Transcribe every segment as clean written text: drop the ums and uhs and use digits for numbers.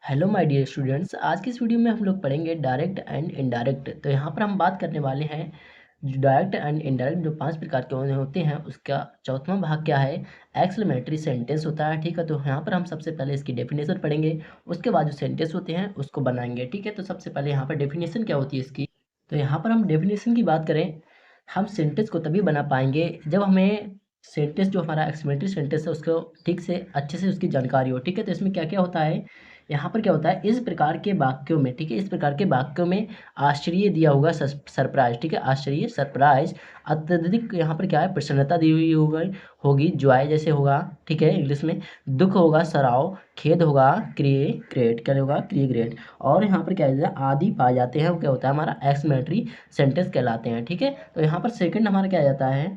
Hello my dear students, आज की इस वीडियो में हम लोग पढ़ेंगे डायरेक्ट एंड इनडायरेक्ट। तो यहाँ पर हम बात करने वाले हैं जो डायरेक्ट एंड इनडायरेक्ट जो 5 प्रकार के होते हैं उसका चौथा भाग क्या है, एक्सक्लेमेटरी सेंटेंस होता है। ठीक है, तो यहाँ पर हम सबसे पहले इसकी डेफिनेशन पढ़ेंगे, उसके बाद जो सेंटेंस होते हैं उसको बनाएंगे। ठीक है, तो सबसे पहले यहाँ पर डेफिनेशन क्या होती है इसकी। तो यहाँ पर हम डेफिनेशन की बात करें, हम सेंटेंस को तभी बना पाएंगे जब हमें सेंटेंस जो हमारा एक्सक्लेमेटरी सेंटेंस है उसको ठीक से अच्छे से उसकी जानकारी हो। ठीक है, तो इसमें क्या क्या होता है, यहाँ पर क्या होता है, इस प्रकार के वाक्यों में, ठीक है, इस प्रकार के वाक्यों में आश्चर्य दिया होगा, सरप्राइज। ठीक है, आश्चर्य सरप्राइज, अत्यधिक यहाँ पर क्या है, प्रसन्नता दी हुई होगी जॉय जैसे होगा। ठीक है, इंग्लिश में दुख होगा सराव, खेद होगा क्रिए ग्रेट, क्या होगा क्रिए ग्रेट। और यहाँ पर क्या है, आदि पाए जाते हैं, वो क्या होता है हमारा एक्सक्लेमेटरी सेंटेंस कहलाते हैं। ठीक है, तो यहाँ पर सेकंड हमारा क्या आ जाता है,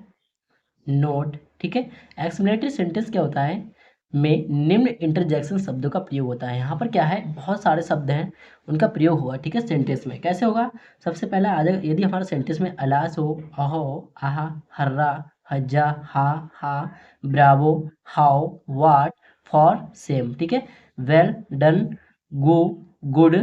नोट। ठीक है, एक्सक्लेमेटरी सेंटेंस क्या होता है, में निम्न इंटरजेक्शन शब्दों का प्रयोग होता है। यहाँ पर क्या है, बहुत सारे शब्द हैं उनका प्रयोग हुआ। ठीक है, सेंटेंस में कैसे होगा, सबसे पहला आ जाएगा, यदि हमारा सेंटेंस में अलास हो, अहो, आहा, हर्रा, हज्जा, हा, bravo, how, what, for, same. ठीक है, well done, go, good,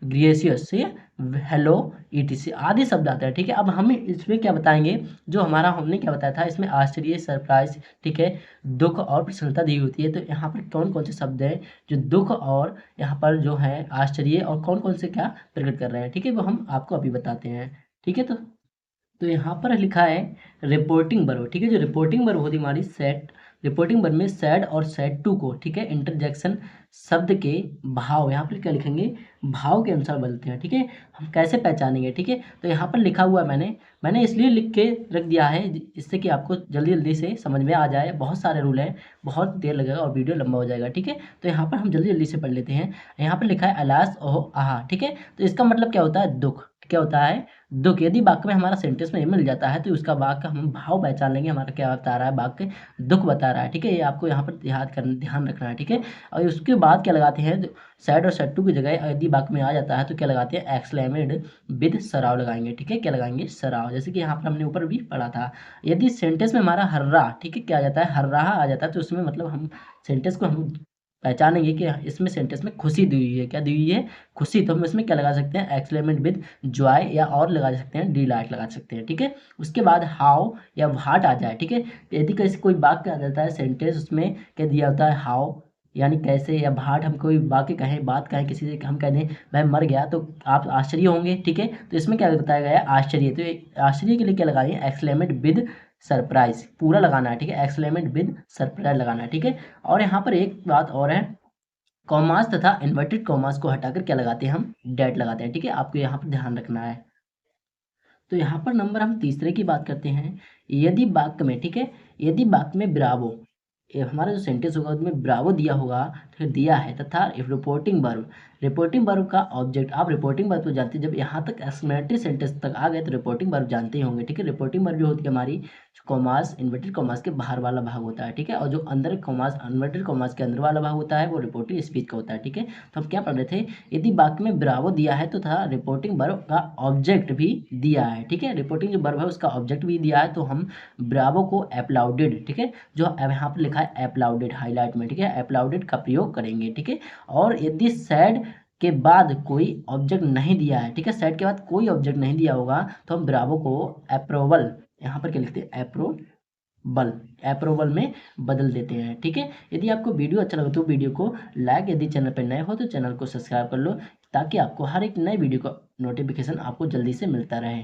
gracious, ठीक है, हेलो, ईटीसी आदि शब्द आते हैं। ठीक है, अब हम इसमें क्या बताएंगे, जो हमारा हमने क्या बताया था, इसमें आश्चर्य सरप्राइज, ठीक है, दुख और प्रसन्नता दी होती है। तो यहाँ पर कौन कौन से शब्द हैं जो दुख और यहाँ पर जो है आश्चर्य और कौन कौन से क्या प्रकट कर रहे हैं, ठीक है, वो हम आपको अभी बताते हैं। ठीक है, तो यहाँ पर लिखा है रिपोर्टिंग वर्ब। ठीक है, जो रिपोर्टिंग वर्ब होती है हमारी सेट, रिपोर्टिंग वर्ब में सैड और सैड टू को, ठीक है, इंटरजेक्शन शब्द के भाव, यहाँ पर क्या लिखेंगे, भाव के अनुसार बदलते हैं। ठीक है, हम कैसे पहचानेंगे, ठीक है, तो यहाँ पर लिखा हुआ है, मैंने इसलिए लिख के रख दिया है जिससे कि आपको जल्दी जल्दी से समझ में आ जाए। बहुत सारे रूल हैं, बहुत देर लगेगा और वीडियो लंबा हो जाएगा। ठीक है, तो यहाँ पर हम जल्दी जल्दी से पढ़ लेते हैं। यहाँ पर लिखा है अलास ओहो आहा। ठीक है, तो इसका मतलब क्या होता है, दुख। क्या होता है, दुख। यदि वाक्य में हमारा सेंटेंस में मिल जाता है तो उसका वाक्य हम भाव पहचान लेंगे, हमारा क्या बता रहा है, वाक्य दुख बता रहा है। ठीक है, ये आपको यहाँ पर ध्यान रखना है। ठीक है, और उसके बाद क्या लगाते हैं, सैड और सैड टू की जगह यदि वाक्य में आ जाता है तो क्या लगाते हैं, एक्सक्लेमेड विद सराव लगाएंगे। ठीक है, क्या लगाएंगे, सराव, जैसे कि यहाँ पर हमने ऊपर भी पढ़ा था। यदि सेंटेंस में हमारा हर्रा, ठीक है, क्या आ जाता है, हर्राहा आ जाता है, तो उसमें मतलब हम सेंटेंस को हम पहचानेंगे कि इसमें सेंटेंस में खुशी दी हुई है, क्या दी हुई है, खुशी। तो हम इसमें क्या लगा सकते हैं, एक्सक्लेमेट विद जॉय, या और लगा सकते हैं डिलाइट लगा सकते हैं। ठीक है, उसके बाद हाउ या व्हाट आ जाए। ठीक है, यदि कैसे कोई वाक्य आ जाता है सेंटेंस, उसमें क्या दिया होता है, हाउ यानी कैसे, या भाट, हम कोई वाक्य कहें, बात कहें, किसी से हम कह दें मैं मर गया तो आप आश्चर्य होंगे। ठीक है, तो इसमें क्या बताया गया है, आश्चर्य। तो ये आश्चर्य के लिए क्या लगाइए, एक्सक्लेमेट विद सरप्राइज पूरा लगाना है। ठीक है, एक्सक्लेमेट विद सरप्राइज लगाना है। ठीक है, और यहाँ पर एक बात और है, कॉमास तथा इन्वर्टेड कॉमास को हटाकर क्या लगाते हैं, हम डेट लगाते हैं। ठीक है, आपको यहाँ पर ध्यान रखना है। तो यहाँ पर नंबर हम तीसरे की बात करते हैं, यदि वाक्य में, ठीक है, यदि वाक्य में ब्रावो, ये हमारा जो सेंटेंस होगा उसमें ब्रावो दिया होगा, फिर दिया है, तथा रिपोर्टिंग वर्ब का ऑब्जेक्ट, आप रिपोर्टिंग वर्ब तो जानते हैं, जब यहाँ तक एक्सक्लेमेटरी सेंटेंस तक आ गए तो रिपोर्टिंग वर्ब जानते ही होंगे। ठीक है, रिपोर्टिंग वर्ब जो होती है हमारी, कॉमास इन्वर्टेड कॉमास के बाहर वाला भाग होता है। ठीक है, और जो अंदर कॉमास इन्वर्टेड कॉमास के अंदर वाला भाग होता है वो रिपोर्टिंग स्पीच का होता है। ठीक है, तो हम क्या पढ़ रहे थे, यदि वाक्य में ब्रावो दिया है तो था रिपोर्टिंग वर्ब का ऑब्जेक्ट भी दिया है। ठीक है, रिपोर्टिंग जो वर्ब है उसका ऑब्जेक्ट भी दिया है, तो हम ब्रावो को एप्लाउडेड, ठीक है, जो अब यहाँ पर लिखा है एप्लाउडेड हाईलाइट में, ठीक है, एप्लाउडेड का प्रयोग करेंगे। ठीक है, और यदि सैड के बाद कोई ऑब्जेक्ट नहीं दिया है, ठीक है, सेट के बाद कोई ऑब्जेक्ट नहीं दिया होगा तो हम ब्रावो को अप्रूवल, यहाँ पर क्या लिखते हैं, अप्रूवल में बदल देते हैं। ठीक है, यदि आपको वीडियो अच्छा लगे तो वीडियो को लाइक, यदि चैनल पर नए हो तो चैनल को सब्सक्राइब कर लो, ताकि आपको हर एक नए वीडियो का नोटिफिकेशन आपको जल्दी से मिलता रहे।